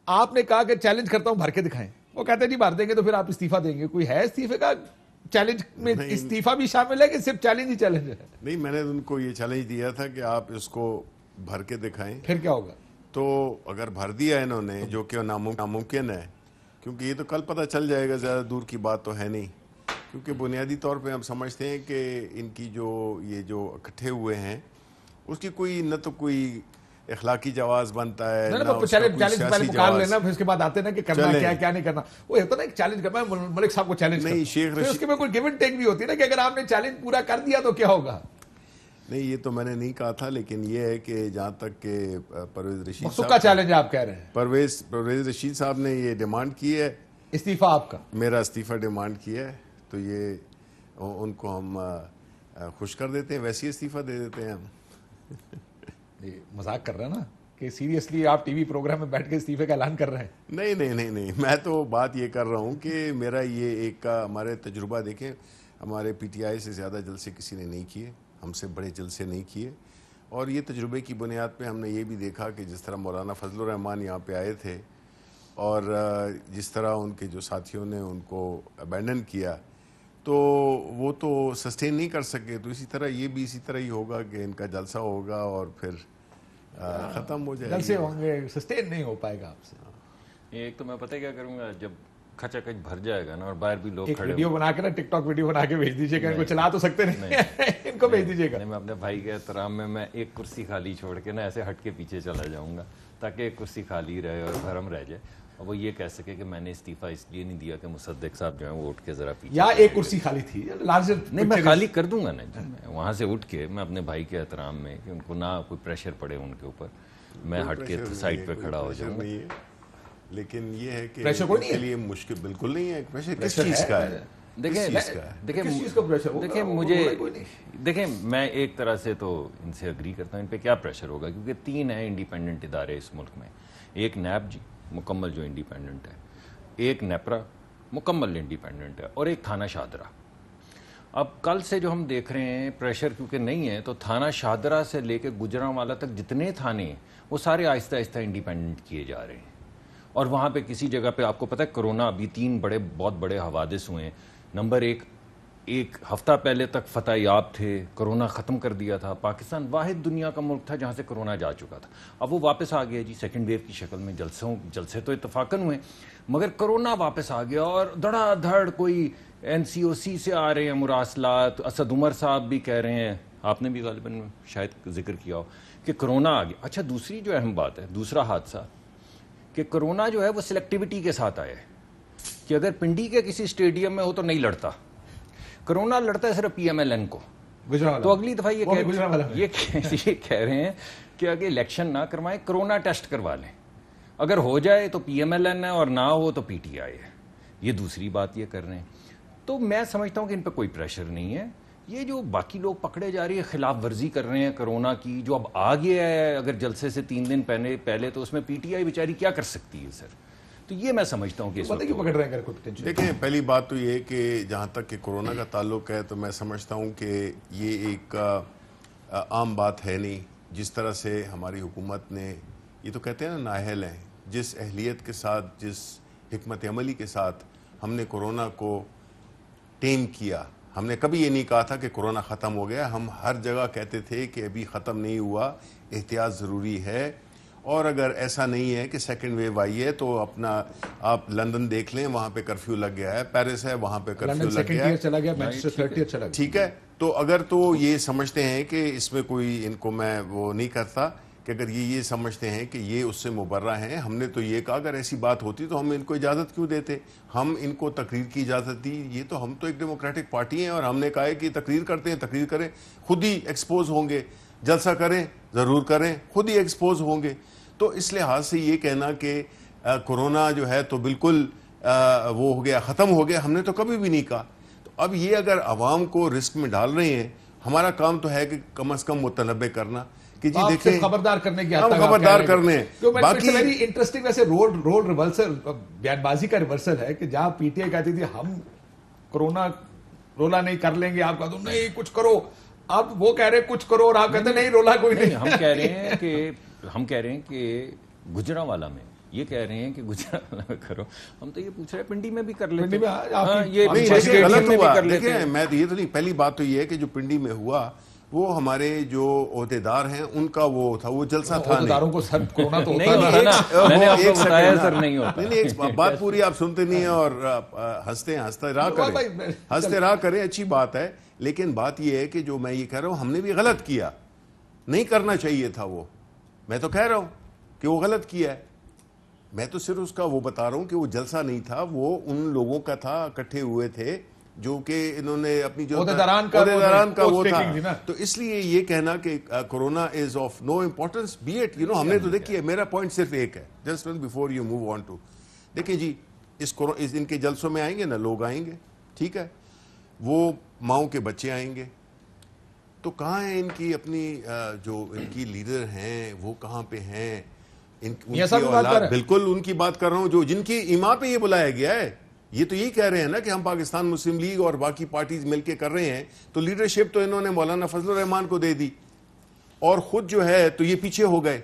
آپ نے کہا کہ چیلنج کرتا ہوں بھر کے دکھائیں, وہ کہتے ہیں نہیں بھر دیں گے تو پھر آپ استعفیٰ دیں گے. کوئی ہے استعفے کا چیلنج میں استعفیٰ بھی شامل ہے کہ صرف چیلنج ہی چیلنج ہے؟ نہیں, میں نے ان کو یہ چیلنج دیا تھا کہ آپ اس کو بھر کے دکھائیں. پھر کیا ہوگا؟ تو اگر بھر دیا انہوں نے, جو کہ ناممکن ہے, کیونکہ یہ تو کل پتہ چل جائے گا, زیادہ دور کی بات تو ہے نہیں, کیونکہ بنیادی طور پہ ہم سمجھتے ہیں کہ ان کی یہ جو اکٹھے ہوئے ہیں اس کی کوئی نہ تو کوئی اخلاقی جواز بنتا ہے, نہ اس کا کوئی سیاسی جواز. لینا پھر اس کے بعد آتے نا کہ کرنا کیا ہے کیا نہیں کرنا. وہ ہوتا نا ایک چیلنج کرنا ہے, ملک صاحب کو چیلنج نہیں, شیخ رشید اس کے میں کوئی گیو اینڈ ٹیک بھی ہوتی ہے نا کہ اگر آپ نے چیلنج پورا کر دیا تو کیا ہوگا. نہیں, یہ تو میں نے نہیں کہا تھا, لیکن یہ ہے کہ جہاں تک کہ پرویز رشید صاحب کا چیلنج آپ کہہ رہے ہیں, پرویز رشید صاحب نے یہ ڈیمانڈ کی ہے استعفیٰ آپ کا, میرا استعفیٰ ڈیمانڈ کیا ہے, تو یہ ان کو ہم خوش کر دیتے ہیں, ویسے ہی استعفیٰ دے دیتے ہیں ہم. مذاق کر رہے ہیں نا کہ سیریسلی آپ ٹی وی پروگرام میں بیٹھ کے استعفے کا اعلان کر رہے ہیں؟ نہیں, میں تو بات یہ کر رہا ہوں کہ میرا یہ ایک کا ہمارے تجربہ دیکھیں, ہمارے پی ٹی آئی سے زیادہ جلسے کسی نے نہیں کیے, ہم سے بڑے جلسے نہیں کیے, اور یہ تجربے کی بنیاد پہ ہم نے یہ بھی دیکھا کہ جس طرح مولانا فضل الرحمان یہاں پہ آئے تھے اور جس طرح ان کے جو ساتھیوں نے ان کو ابینڈن کیا, تو وہ تو سسٹین نہیں کر سکے. تو اسی طرح یہ بھی اسی طرح ہی ہوگا کہ ان کا جلسہ ہوگا اور پھر ختم ہو جائے گا. جلسے ہوں گے, سسٹین نہیں ہو پائے گا آپ سے. ایک تو میں پتہ کیا کروں گا, جب کھچا کچ بھر جائے گا نا اور باہر بھی لوگ کھڑے, ویڈیو بنا کے نا ٹک ٹاک ویڈیو بنا کے بھیج دیجیے گا, ان کو چلا تو سکتے نہیں, ان کو بھیج دیجیے گا. میں اپنے بھائی کے احترام میں ایک کرسی خالی چھوڑ کے نا ایسے ہٹ کے پیچھے چلا جاؤں گا تاکہ ایک کرسی خالی رہے اور بھرم رہ جائے, اور وہ یہ کہہ سکے کہ میں نے استعفیٰ اس لیے نہیں دیا کہ مصدق صاحب جو ہیں وہ اٹھ کے ذرا پیچھے, یا ایک کرسی خالی تھی نہیں, میں خالی کر دوں گا نا جی, میں وہاں سے اٹھ کے میں اپنے بھائی کے احترام میں کہ ان کو نہ کوئی پریشر پڑے ان کے اوپر, میں ہٹ کے سائڈ پہ کھڑا ہو جاؤں گا. لیکن یہ ہے کہ پریشر کوئی نہیں کے لیے مشکل بالکل نہیں ہے. پریشر کس چیز کا ہے؟ دیکھیں میں ایک طرح سے تو ان سے اگری کرتا ہوں, ان پہ کیا پریشر ہوگا, کیونکہ 3 ہیں انڈیپینڈنٹ ادارے اس ملک میں. ایک نیب جی مکمل جو انڈیپینڈنٹ ہے, ایک نیپرا مکمل انڈیپینڈنٹ ہے, اور ایک تھانہ شاہدرہ. اب کل سے جو ہم دیکھ رہے ہیں پریشر کیونکہ نہیں ہے, تو تھانہ شاہدرہ سے لے کے گجرانوالہ تک جتنے تھانے ہیں وہ سارے آہستہ آہستہ انڈیپینڈنٹ کیے جا رہے ہیں. اور وہاں پہ کسی جگہ پہ آپ کو پتہ ہے کرونا ابھی 3 بہت بڑے حوادث ہوئے ہیں. نمبر 1, ایک ہفتہ پہلے تک فتح یاب تھے, کرونا ختم کر دیا تھا. پاکستان واحد دنیا کا ملک تھا جہاں سے کرونا جا چکا تھا. اب وہ واپس آ گیا جی سیکنڈ ویو کی شکل میں. جلسے تو اتفاقاً ہوئے, مگر کرونا واپس آ گیا, اور دھڑا دھڑ کوئی NCOC سے آ رہے ہیں مراسلات. اسد عمر صاحب بھی کہہ رہے ہیں, آپ نے بھی غالباً شاید ذکر کیا ہو کہ کرونا آ گیا. اچھا, دوسری جو اہم بات ہے, دوسرا حادثہ کہ کرونا جو ہے وہ سلیکٹیوٹی کے ساتھ آیا ہے, کہ اگر پنڈی کے کسی اسٹیڈیم میں ہو تو نہیں لڑتا, کرونا لڑتا ہے صرف PMLN کو. تو اگلی دفعہ یہ کہہ رہے ہیں کہ اگر الیکشن نہ کروائیں, کرونا ٹیسٹ کروا لیں, اگر ہو جائے تو PMLN ہے اور نہ ہو تو PTI ہے. یہ دوسری بات یہ کر رہے ہیں. تو میں سمجھتا ہوں کہ ان پہ کوئی پریشر نہیں ہے. یہ جو باقی لوگ پکڑے جا رہی ہے, خلاف ورزی کر رہے ہیں کرونا کی, جو اب آ گیا ہے اگر جلسے سے 3 دن پہلے, تو اس میں PTI بیچاری کیا کر سکتی ہے سر. تو یہ میں سمجھتا ہوں کہ اس وقت پکڑ رہے ہیں. دیکھیں, پہلی بات تو یہ ہے کہ جہاں تک کہ کرونا کا تعلق ہے, تو میں سمجھتا ہوں کہ یہ ایک عام بات ہے نہیں. جس طرح سے ہماری حکومت نے, یہ تو کہتے ہیں نا نااہل ہیں, جس اہلیت کے ساتھ, جس حکمت عملی کے ساتھ ہم نے کرونا کو ٹیم کیا. ہم نے کبھی یہ نہیں کہا تھا کہ کرونا ختم ہو گیا. ہم ہر جگہ کہتے تھے کہ ابھی ختم نہیں ہوا, احتیاط ضروری ہے, اور اگر ایسا نہیں ہے کہ سیکنڈ ویو آئی ہے تو اپنا آپ لندن دیکھ لیں, وہاں پہ کرفیو لگ گیا ہے, پیرس ہے وہاں پہ کرفیو لگ گیا ہے, ٹھیک ہے. تو اگر تو یہ سمجھتے ہیں کہ اس میں کوئی, ان کو میں وہ نہیں کرتا کہ اگر یہ سمجھتے ہیں کہ یہ اس سے مبرہ ہیں, ہم نے تو یہ کہا اگر ایسی بات ہوتی تو ہم ان کو اجازت کیوں دیتے, ہم ان کو تقریر کی اجازت دی. یہ تو ہم تو ایک ڈیموکریٹک پارٹی ہیں, اور ہم نے کہا ہے کہ تقریر کرتے ہیں, تقریر کریں, خود ہی ایکسپوز ہوں گے. جلسہ کریں, ضرور کریں, خود ہی ایکسپوز ہوں گے. تو اس لحاظ سے یہ کہنا کہ کرونا جو ہے تو بالکل وہ ہو گیا, ختم ہو گیا, ہم نے تو کبھی بھی نہیں کہا. تو اب یہ اگر عوام کو رسک میں ڈال رہے ہیں, ہمارا کام تو ہے کہ کم از کم متنبع کرنا کہ جی دیکھیں, خبردار کرنے کی, ہم خبردار کرنے. باقی ویری انٹرسٹنگ ویسے رول ریورسل, بیان بازی کا ریورسل ہے کہ جہاں PTI کہتی تھی ہم کرونا رولا نہیں کر لیں گے, آپ کہتے نہیں کچھ کرو, اب وہ کہہ رہے کچھ کرو اور آپ کہتے نہیں رولا کوئی نہیں. ہم کہہ رہے ہیں کہ گجرانوالہ میں یہ کہہ رہے ہیں کہ گجرات میں کرو, ہم تو یہ پوچھ رہے ہیں پنڈی میں بھی کر لیتے پنڈی میں ہاں, یہ نہیں اسٹیڈیم دیکھیں غلط میں بھی ہوا. کر لیتے دیکھیں میں یہ تو نہیں, پہلی بات تو یہ ہے کہ جو پنڈی میں ہوا وہ ہمارے جو عہدیدار ہیں ان کا وہ تھا, وہ جلسہ تھا نہیں. عہدیداروں کو سر کورونا تو نہیں ہوتا ہوتا نا, میں نے آپ کو ایک بتایا سیکنڈ سر نا. نہیں ہوتا. نہیں ایک بات پوری آپ سنتے نہیں ہیں اور ہنستے راہ کریں, اچھی بات ہے. لیکن بات یہ ہے کہ جو میں یہ کہہ رہا ہوں ہم نے بھی غلط کیا, نہیں کرنا چاہیے تھا وہ. میں تو کہہ رہا ہوں کہ وہ غلط کیا ہے. میں تو صرف اس کا وہ بتا رہا ہوں کہ وہ جلسہ نہیں تھا, وہ ان لوگوں کا تھا, اکٹھے ہوئے تھے جو کہ انہوں نے اپنی جو عہدیداران کا وہ تھا. تھی نا. تو اس لیے یہ کہنا کہ corona is of no importance, be it ہم نے تو دیکھیے, میرا پوائنٹ صرف ایک ہے, just before you move on to. دیکھیں جی ان کے جلسوں میں آئیں گے نا لوگ, آئیں گے ٹھیک ہے, وہ ماؤں کے بچے آئیں گے, تو کہاں ہیں ان کی اپنی جو ان کی لیڈر ہیں وہ کہاں پہ ہیں, بالکل ان کی بات کر رہا ہوں, جو جن کی ایما پہ یہ بلایا گیا ہے. یہ تو یہی کہہ رہے ہیں نا کہ ہم پاکستان مسلم لیگ اور باقی پارٹیز مل کے کر رہے ہیں, تو لیڈرشپ تو انہوں نے مولانا فضل الرحمان کو دے دی, اور خود جو ہے تو یہ پیچھے ہو گئے.